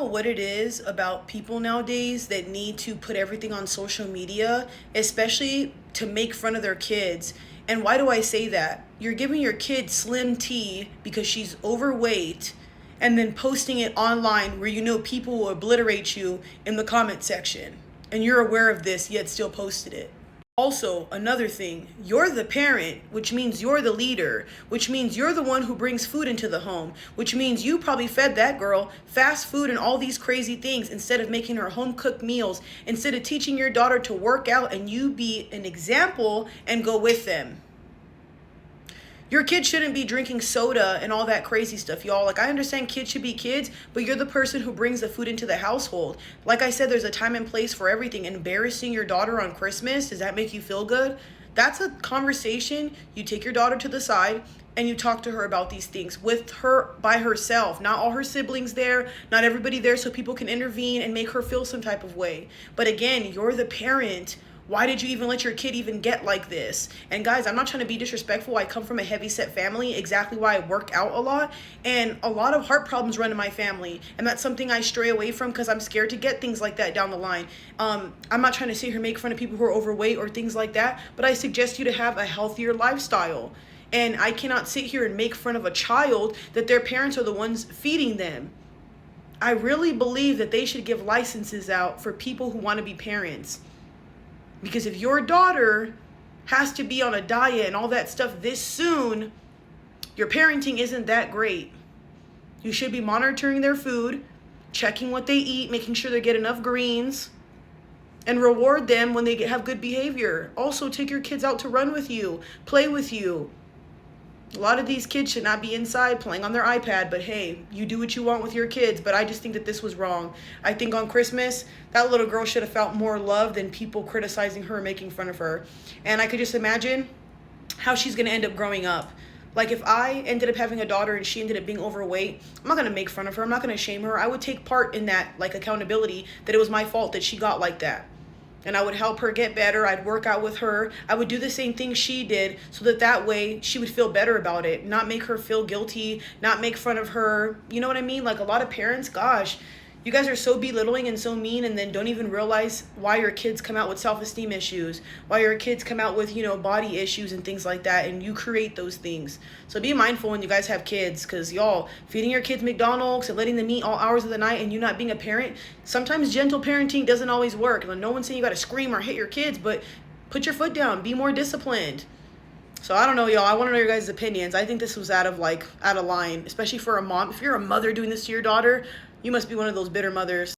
what it is about people nowadays that need to put everything on social media, especially to make fun of their kids. And why do I say that? You're giving your kid Slim T because she's overweight and then posting it online where you know people will obliterate you in the comment section. And you're aware of this, yet still posted it. Also, another thing, you're the parent, which means you're the leader, which means you're the one who brings food into the home, which means you probably fed that girl fast food and all these crazy things instead of making her home cooked meals, instead of teaching your daughter to work out and you be an example and go with them. Your kid shouldn't be drinking soda and all that crazy stuff, y'all. Like, I understand kids should be kids, but you're the person who brings the food into the household. Like I said, there's a time and place for everything. Embarrassing your daughter on Christmas, does that make you feel good? That's a conversation. You take your daughter to the side and you talk to her about these things with her by herself. Not all her siblings there, not everybody there so people can intervene and make her feel some type of way. But again, you're the parent. Why did you even let your kid even get like this? And guys, I'm not trying to be disrespectful. I come from a heavy set family, exactly why I work out a lot. And a lot of heart problems run in my family. And that's something I stray away from because I'm scared to get things like that down the line. I'm not trying to sit here and make fun of people who are overweight or things like that. But I suggest you to have a healthier lifestyle. And I cannot sit here and make fun of a child that their parents are the ones feeding them. I really believe that they should give licenses out for people who want to be parents. Because if your daughter has to be on a diet and all that stuff this soon, your parenting isn't that great. You should be monitoring their food, checking what they eat, making sure they get enough greens, and reward them when they have good behavior. Also, take your kids out to run with you, play with you. A lot of these kids should not be inside playing on their iPad, but hey, you do what you want with your kids. But I just think that this was wrong. I think on Christmas, that little girl should have felt more love than people criticizing her, making fun of her. And I could just imagine how she's going to end up growing up. Like, if I ended up having a daughter and she ended up being overweight, I'm not going to make fun of her. I'm not going to shame her. I would take part in that, like, accountability that it was my fault that she got like that. And I would help her get better. I'd work out with her. I would do the same thing she did so that way she would feel better about it, not make her feel guilty, not make fun of her. You know what I mean? Like, a lot of parents, gosh, you guys are so belittling and so mean, and then don't even realize why your kids come out with self-esteem issues, why your kids come out with, body issues and things like that, and you create those things. So be mindful when you guys have kids, because y'all, feeding your kids McDonald's and letting them eat all hours of the night and you not being a parent, sometimes gentle parenting doesn't always work. No one's saying you got to scream or hit your kids, but put your foot down, be more disciplined. So I don't know, y'all. I want to know your guys' opinions. I think this was out of line, especially for a mom. If you're a mother doing this to your daughter, you must be one of those bitter mothers.